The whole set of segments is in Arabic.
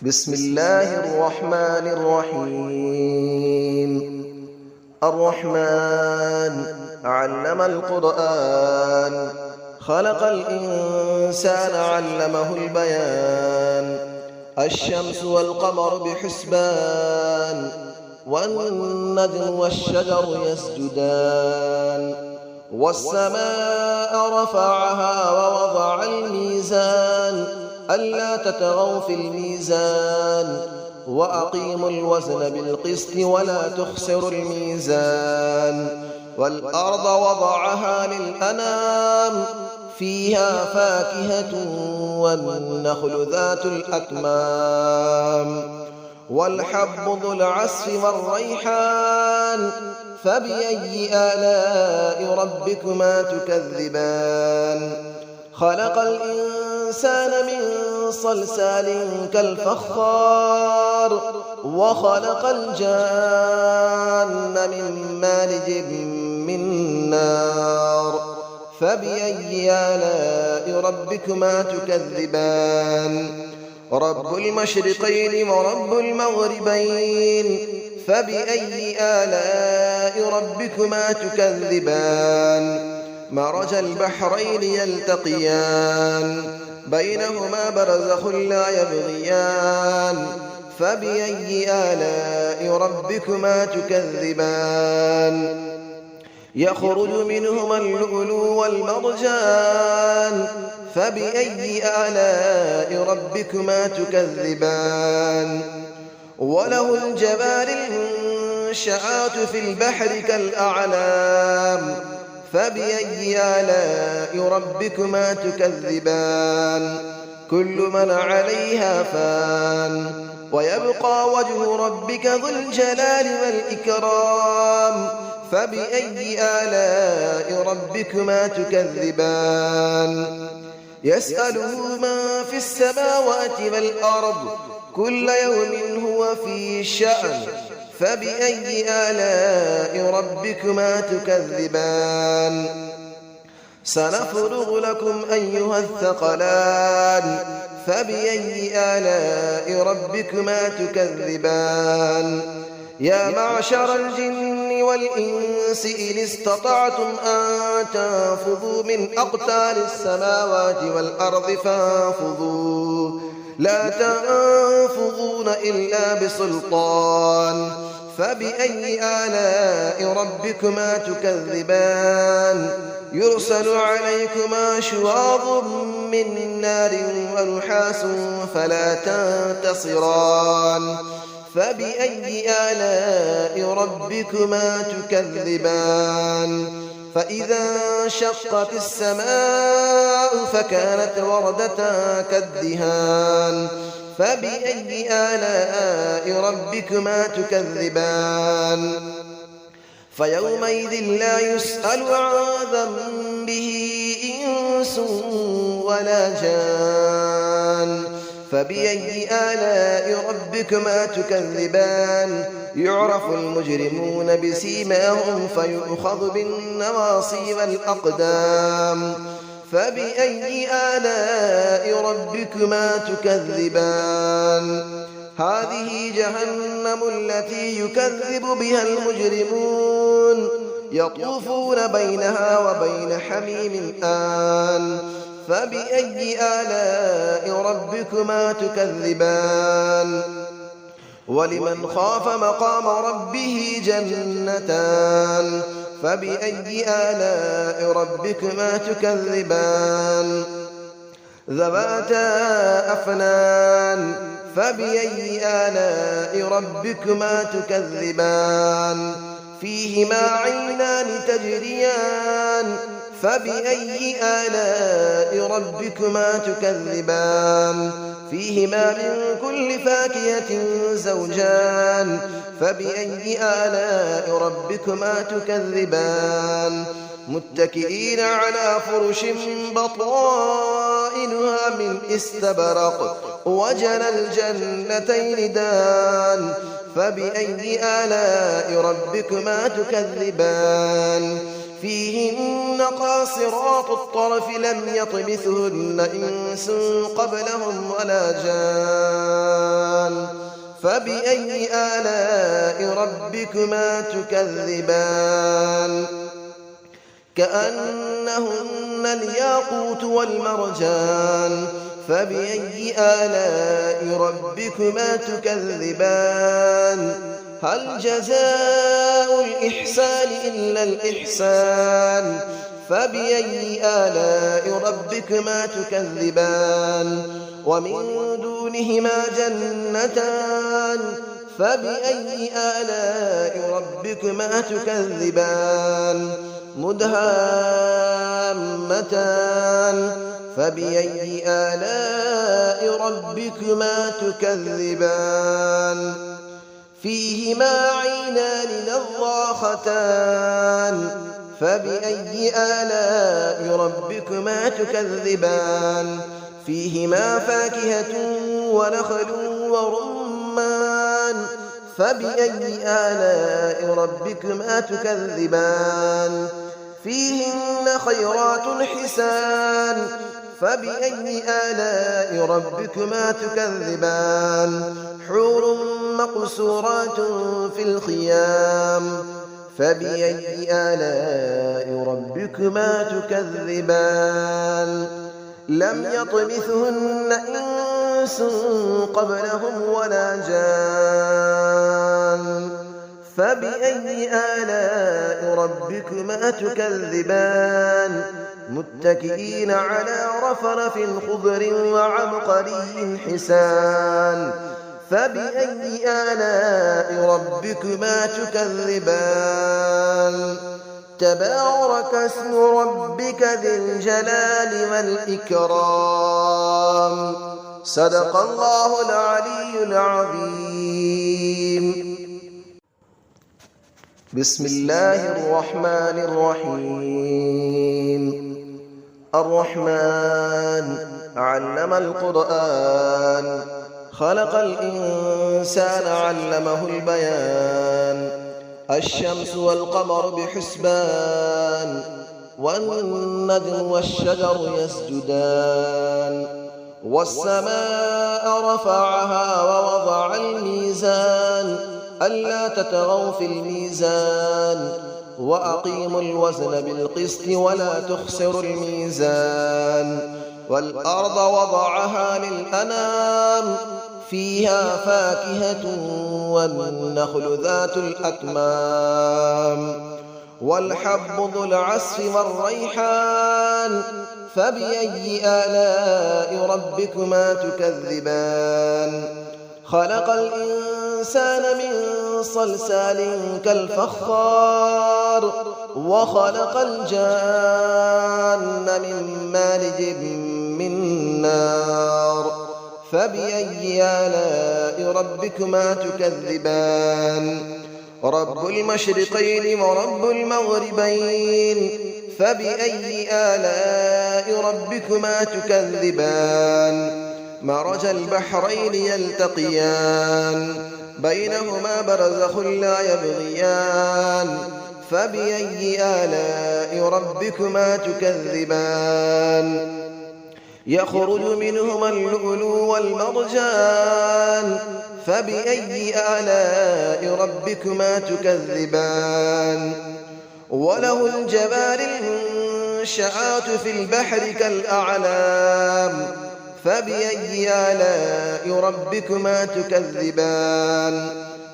بسم الله الرحمن الرحيم. الرحمن علم القرآن، خلق الإنسان علمه البيان. الشمس والقمر بحسبان، والنجم والشجر يسجدان. والسماء رفعها ووضع الميزان، ألا تطغوا في الميزان، وأقيموا الوزن بالقسط ولا تخسروا الميزان. والأرض وضعها للأنام، فيها فاكهة والنخل ذات الأكمام، والحب ذو العصف والريحان. فبأي آلاء ربكما تكذبان؟ خلق الإنسان من صلصال كالفخار، وخلق الجان من مارج من نار. فبأي آلاء ربكما تكذبان؟ رب المشرقين ورب المغربين. فبأي آلاء ربكما تكذبان؟ مرج البحرين يلتقيان، بينهما برزخ لا يبغيان. فبأي آلاء ربكما تكذبان؟ يخرج منهما اللؤلؤ والمرجان. فبأي آلاء ربكما تكذبان؟ وله الجوار المنشآت في البحر كالأعلام. فبأي آلاء ربكما تكذبان؟ كل من عليها فان، ويبقى وجه ربك ذو الجلال والإكرام. فبأي آلاء ربكما تكذبان؟ يسأله من في السماوات والأرض، كل يوم هو في شأن. فبأي آلاء ربكما تكذبان؟ سنفرغ لكم أيها الثقلان. فبأي آلاء ربكما تكذبان؟ يا معشر الجن والإنس إن استطعتم أن تنفذوا من أقطار السماوات والأرض فانفذوا، لا تنفذون إلا بسلطان. فبأي آلاء ربكما تكذبان؟ يرسل عليكما شواظ من نار ونحاس فلا تنتصران. فبأي آلاء ربكما تكذبان؟ فإذا انشقت السماء فكانت وردة كالدهان. فبأي آلاء ربكما تكذبان؟ فيومئذ لا يسأل عن ذنبه إنس ولا جان. فبأي آلاء ربكما تكذبان؟ يعرف المجرمون بسيماهم فيؤخذ بالنواصي والأقدام. فبأي آلاء ربكما تكذبان؟ هذه جهنم التي يكذب بها المجرمون، يطوفون بينها وبين حميم آن. فبأي آلاء ربكما تكذبان؟ ولمن خاف مقام ربه جنتان. فبأي آلاء ربكما تكذبان؟ ذواتا أفنان. فبأي آلاء ربكما تكذبان؟ فيهما عينان تجريان. فبأي آلاء ربكما تكذبان؟ فيهما من كل فاكهة زوجان. فبأي آلاء ربكما تكذبان؟ متكئين على فرش بطائنها من استبرق، وجنى الجنتين دان. فبأي آلاء ربكما تكذبان؟ فيهن قاصرات الطرف لم يطمثهن إنس قبلهم ولا جان. فبأي آلاء ربكما تكذبان كأنهن الياقوت والمرجان فبأي آلاء ربكما تكذبان هل جزاء الإحسان إلا الإحسان فبأي آلاء ربكما تكذبان ومن دونهما جنتان فبأي آلاء ربكما تكذبان مدهامتان فبأي آلاء ربكما تكذبان فيهما عينان نضاختان فبأي آلاء ربكما تكذبان فيهما فاكهة ونخل ورمان فبأي آلاء ربكما تكذبان فيهن خيرات حسان فبأي آلاء ربكما تكذبان حور مقصورات في الخيام فبأي آلاء ربكما تكذبان لم يطمثهن إنس قبلهم ولا جان فبأي آلاء ربكما تكذبان متكئين على رفرف خضر وعبقري حسان فبأي آلاء ربكما تكذبان تبارك اسم ربك ذي الجلال والإكرام صدق الله العلي العظيم بسم الله الرحمن الرحيم الرحمن علم القرآن خلق الإنسان علمه البيان الشمس والقمر بحسبان والنجم والشجر يسجدان والسماء رفعها ووضع الميزان ألا تطغوا في الميزان وأقيموا الوزن بالقسط ولا تخسروا الميزان والأرض وضعها للأنام فيها فاكهة والنخل ذات الأكمام والحب ذو العصف والريحان فبأي آلاء ربكما تكذبان خلق الإنسان من صلصال كالفخار وخلق الجان من مارج من نار فبأي آلاء ربكما تكذبان رب المشرقين ورب المغربين فبأي آلاء ربكما تكذبان مرج البحرين يلتقيان بينهما برزخ لا يبغيان فبأي آلاء ربكما تكذبان يخرج منهما اللؤلؤ والمرجان فبأي آلاء ربكما تكذبان وله الجبال المنشآت في البحر كالأعلام فبأي آلاء ربكما تكذبان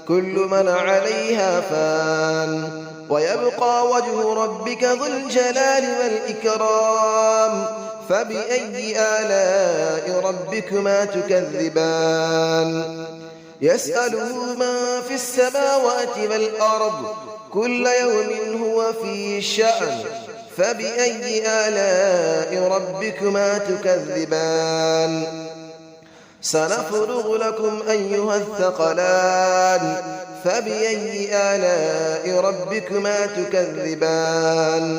كل من عليها فان ويبقى وجه ربك ذو الجلال والإكرام فبأي آلاء ربكما تكذبان يسأله من في السماوات والأرض كل يوم هو في شأن فبأي آلاء ربكما تكذبان سنفرغ لكم أيها الثقلان فبأي آلاء ربكما تكذبان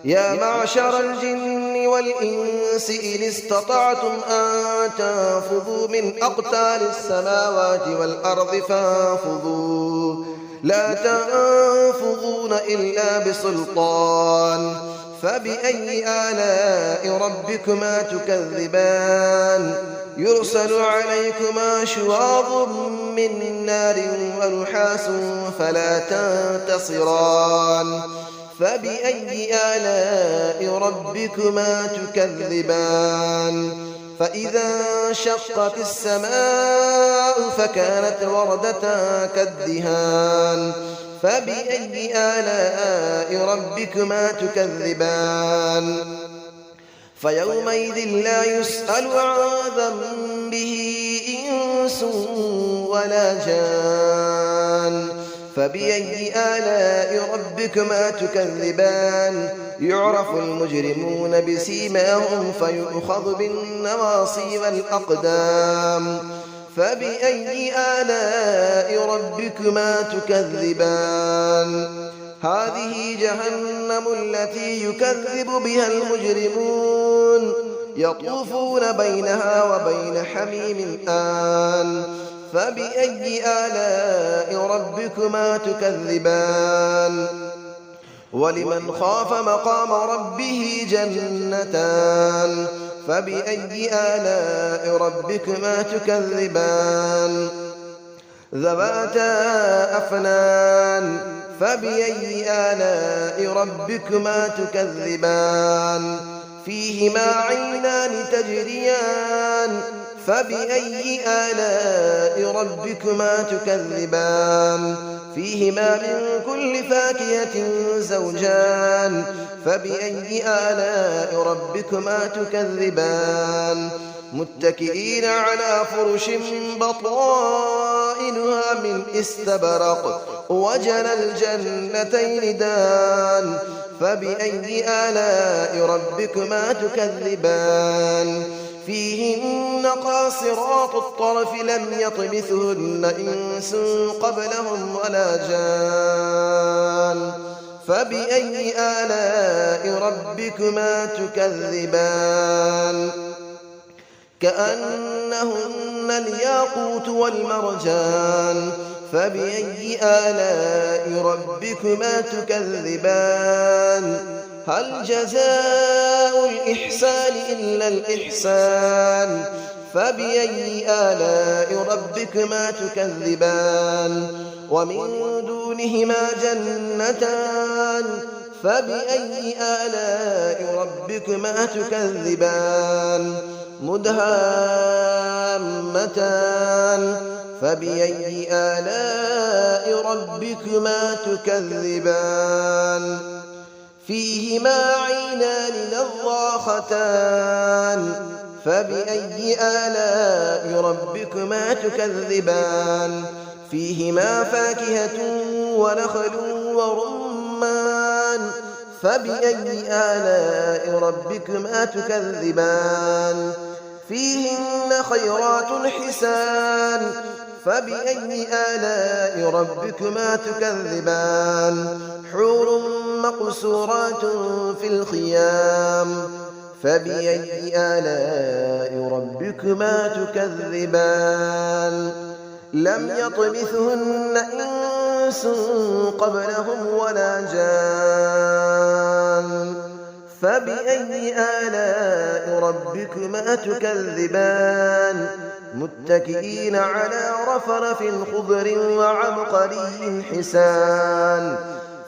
يا معشر الجن والإنس إن استطعتم أن تنفذوا من أقطار السماوات والأرض فانفذوا لا تنفذون إلا بسلطان فبأي آلاء ربكما تكذبان يرسل عليكما شواظ من نار ونحاس فلا تنتصران فبأي آلاء ربكما تكذبان فإذا انشقت السماء فكانت وردة كالدهان فبأي آلاء ربكما تكذبان فيومئذ لا يسأل عن ذنبه إنس ولا جان فبأي آلاء ربكما تكذبان يعرف المجرمون بسيماهم فيؤخذ بالنواصي والأقدام فبأي آلاء ربكما تكذبان هذه جهنم التي يكذب بها المجرمون يطوفون بينها وبين حميم آن فبأي آلاء ربكما تكذبان ولمن خاف مقام ربه جنتان فبأي آلاء ربكما تكذبان ذواتا أفنان فبأي آلاء ربكما تكذبان فيهما عينان تجريان فبأي آلاء ربكما تكذبان فيهما من كل فاكهة زوجان فبأي آلاء ربكما تكذبان متكئين على فرش بطائنها من استبرق وجنى الجنتين دان فبأي آلاء ربكما تكذبان فيهن قاصرات الطرف لم يطمثهن إنس قبلهم ولا جان فبأي آلاء ربكما تكذبان كأنهن الياقوت والمرجان فبأي آلاء ربكما تكذبان هل جزاء الإحسان إلا الإحسان فبأي آلاء ربكما تكذبان ومن دونهما جنتان فبأي آلاء ربكما تكذبان مدهامتان فبأي آلاء ربكما تكذبان فيهما عينان نضاختان فبأي آلاء ربكما تكذبان فيهما فاكهة ونخل ورمان فبأي آلاء ربكما تكذبان فيهن خيرات حسان فبأي آلاء ربكما تكذبان حور مقصورات في الخيام فبأي آلاء ربكما تكذبان لم يطمثهن إنس قبلهم ولا جان فبأي آلاء ربكما تكذبان متكئين على رفرف خضر وعبقري حسان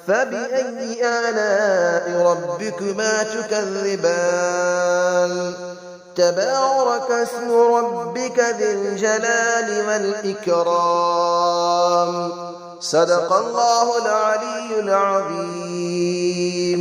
فبأي آلاء ربكما تكذبان تبارك اسم ربك ذي الجلال والإكرام صدق الله العلي العظيم.